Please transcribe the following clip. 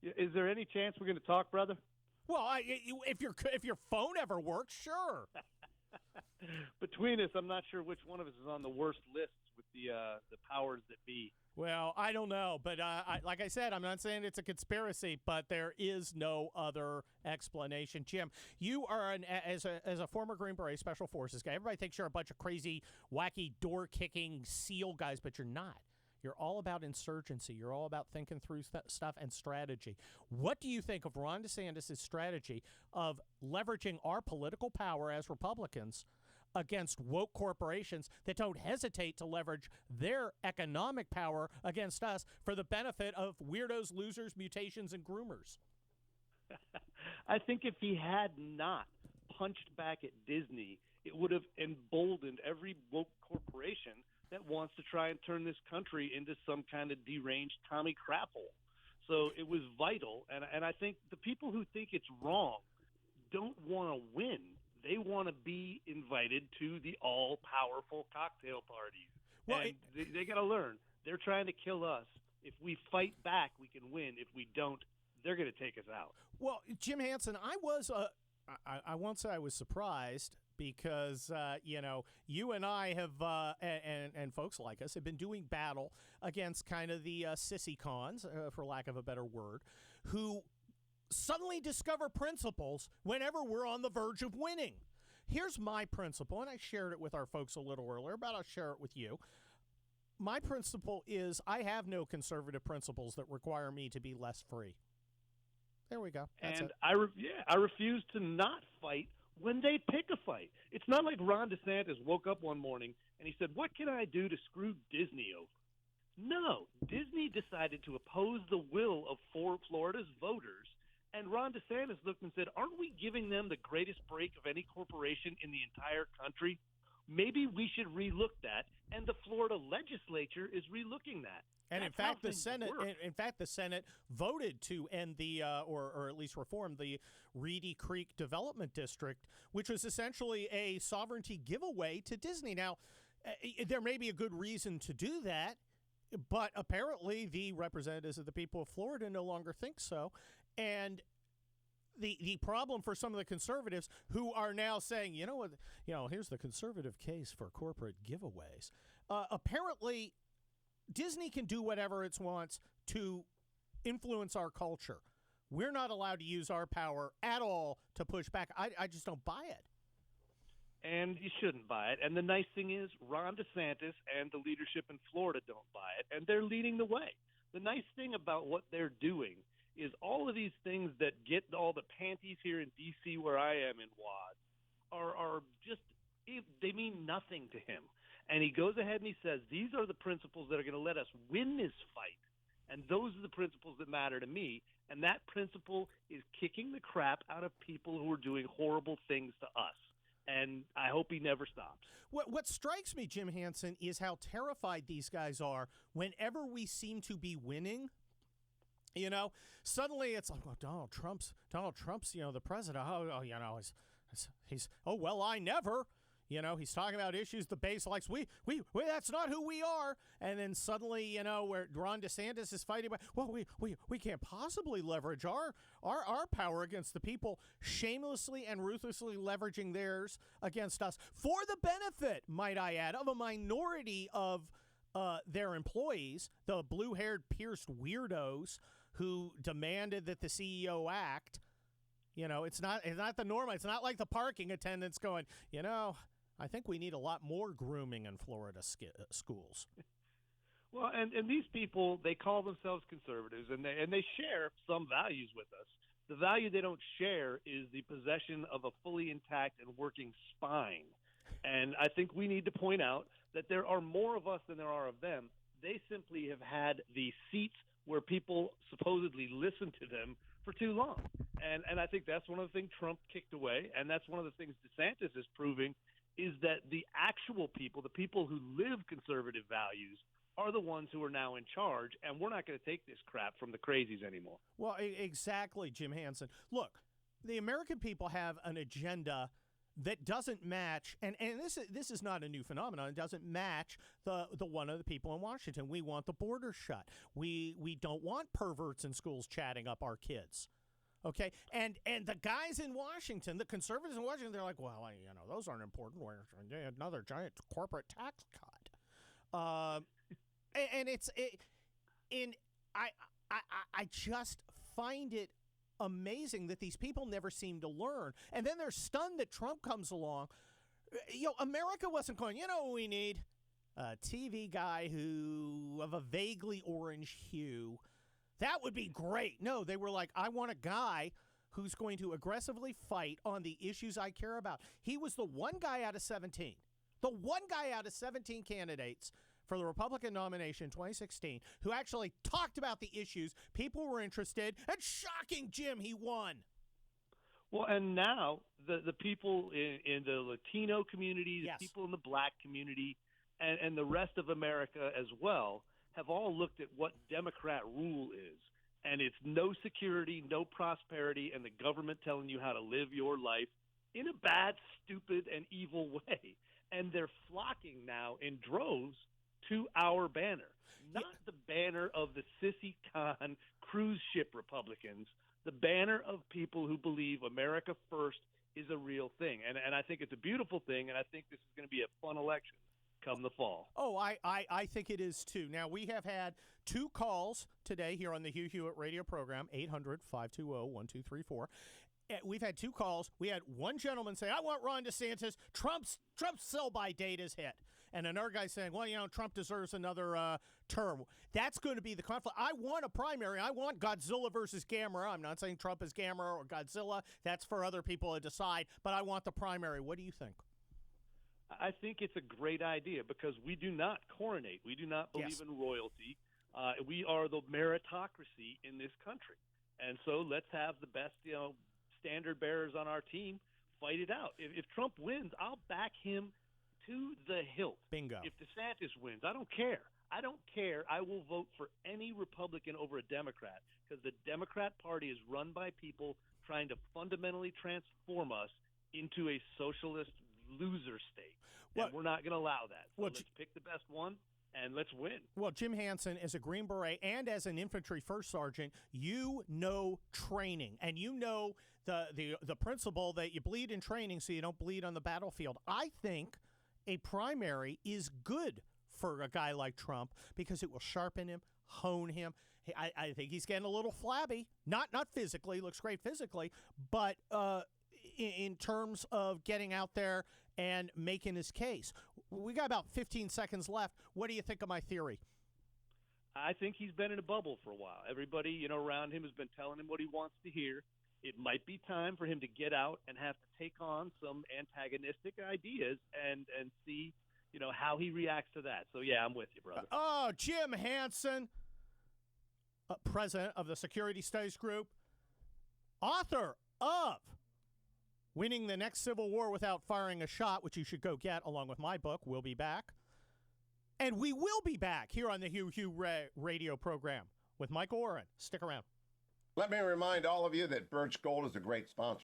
Is there any chance we're going to talk, brother? Well, if your phone ever works, sure. Between us, I'm not sure which one of us is on the worst lists with the powers that be. Well, I don't know, but like I said, I'm not saying it's a conspiracy, but there is no other explanation. Jim, you are as a former Green Beret Special Forces guy. Everybody thinks you're a bunch of crazy, wacky, door-kicking SEAL guys, but you're not. You're all about insurgency. You're all about thinking through stuff and strategy. What do you think of Ron DeSantis' strategy of leveraging our political power as Republicans against woke corporations that don't hesitate to leverage their economic power against us for the benefit of weirdos, losers, mutations, and groomers? I think if he had not punched back at Disney, it would have emboldened every woke corporation that wants to try and turn this country into some kind of deranged commie crap hole. So it was vital, and I think the people who think it's wrong don't want to win. They want to be invited to the all-powerful cocktail parties. Well, and they got to learn. They're trying to kill us. If we fight back, we can win. If we don't, they're going to take us out. Well, Jim Hanson, I won't say I was surprised, because, you and I have, and folks like us, have been doing battle against kind of the sissy cons, for lack of a better word, who suddenly discover principles whenever we're on the verge of winning. Here's my principle, and I shared it with our folks a little earlier, but I'll share it with you. My principle is I have no conservative principles that require me to be less free. There we go. That's it. I refuse to not fight when they pick a fight. It's not like Ron DeSantis woke up one morning and he said, what can I do to screw Disney over? No, Disney decided to oppose the will of Florida's voters, and Ron DeSantis looked and said, aren't we giving them the greatest break of any corporation in the entire country? Maybe we should relook that, and the Florida legislature is relooking that. And That's in fact, the Senate voted to end the, or at least reform the Reedy Creek Development District, which was essentially a sovereignty giveaway to Disney. Now, there may be a good reason to do that, but apparently the representatives of the people of Florida no longer think so. And the problem for some of the conservatives who are now saying, here's the conservative case for corporate giveaways. Apparently, Disney can do whatever it wants to influence our culture. We're not allowed to use our power at all to push back. I just don't buy it. And you shouldn't buy it. And the nice thing is Ron DeSantis and the leadership in Florida don't buy it, and they're leading the way. The nice thing about what they're doing is all of these things that get all the panties here in D.C. where I am in WAD are just – they mean nothing to him. And he goes ahead and he says, these are the principles that are going to let us win this fight. And those are the principles that matter to me. And that principle is kicking the crap out of people who are doing horrible things to us. And I hope he never stops. What strikes me, Jim Hanson, is how terrified these guys are whenever we seem to be winning. Suddenly it's like, Donald Trump's, the president. He's I never. He's talking about issues the base likes. We that's not who we are. And then suddenly, where Ron DeSantis is fighting, we can't possibly leverage our power against the people, shamelessly and ruthlessly leveraging theirs against us for the benefit, might I add, of a minority of their employees, the blue-haired, pierced weirdos who demanded that the CEO act. It's not the normal. It's not like the parking attendants going, I think we need a lot more grooming in Florida schools. Well, and these people, they call themselves conservatives, and they share some values with us. The value they don't share is the possession of a fully intact and working spine. And I think we need to point out that there are more of us than there are of them. They simply have had the seats where people supposedly listen to them for too long. And I think that's one of the things Trump kicked away, and that's one of the things DeSantis is proving, is that the actual people, the people who live conservative values, are the ones who are now in charge, and we're not going to take this crap from the crazies anymore. Well, exactly, Jim Hanson. Look, the American people have an agenda that doesn't match, and this is not a new phenomenon. It doesn't match the one of the people in Washington. We want the border shut. We don't want perverts in schools chatting up our kids. Okay, and the guys in Washington, the conservatives in Washington, they're like, well, those aren't important. We're another giant corporate tax cut, I just find it amazing that these people never seem to learn, and then they're stunned that Trump comes along. America wasn't going, what we need? A TV guy of a vaguely orange hue. That would be great. No, they were like, I want a guy who's going to aggressively fight on the issues I care about. He was the one guy out of 17. The one guy out of 17 candidates for the Republican nomination in 2016 who actually talked about the issues people were interested in. And shocking, Jim, he won. Well, and now the people in the Latino community, the people in the black community, and the rest of America as well, have all looked at what Democrat rule is. And it's no security, no prosperity, and the government telling you how to live your life in a bad, stupid, and evil way. And they're flocking now in droves to our banner, not the banner of the sissy con cruise ship Republicans, the banner of people who believe America first is a real thing. And I think it's a beautiful thing, and I think this is going to be a fun election come the fall. Oh, I think it is too. Now, we have had 2 calls today here on the Hugh Hewitt radio program, 800-520-1234. We've had 2 calls. We had one gentleman say, I want Ron DeSantis. Trump's sell-by date is hit. And another guy saying, well, Trump deserves another term. That's going to be the conflict. I want a primary. I want Godzilla versus Gamera. I'm not saying Trump is Gamera or Godzilla. That's for other people to decide. But I want the primary. What do you think? I think it's a great idea because we do not coronate. We do not believe in royalty. We are the meritocracy in this country. And so let's have the best, standard bearers on our team fight it out. If Trump wins, I'll back him to the hilt. Bingo. If DeSantis wins, I don't care. I will vote for any Republican over a Democrat because the Democrat Party is run by people trying to fundamentally transform us into a socialist loser state. And we're not going to allow that. So let's pick the best one and let's win. Well, Jim Hanson, as a Green Beret and as an infantry first sergeant, you know training, and you know the principle that you bleed in training so you don't bleed on the battlefield. I think a primary is good for a guy like Trump because it will sharpen him, hone him. I think he's getting a little flabby, not physically, looks great physically, but in terms of getting out there and making his case. We got about 15 seconds left. What do you think of my theory? I think he's been in a bubble for a while. Everybody, around him has been telling him what he wants to hear. It might be time for him to get out and have to take on some antagonistic ideas and see, how he reacts to that. So, yeah, I'm with you, brother. Jim Hanson, president of the Security Studies Group, author of Winning the Next Civil War Without Firing a Shot, which you should go get along with my book. We'll be back. And we will be back here on the Hugh radio program with Michael Oren. Stick around. Let me remind all of you that Birch Gold is a great sponsor.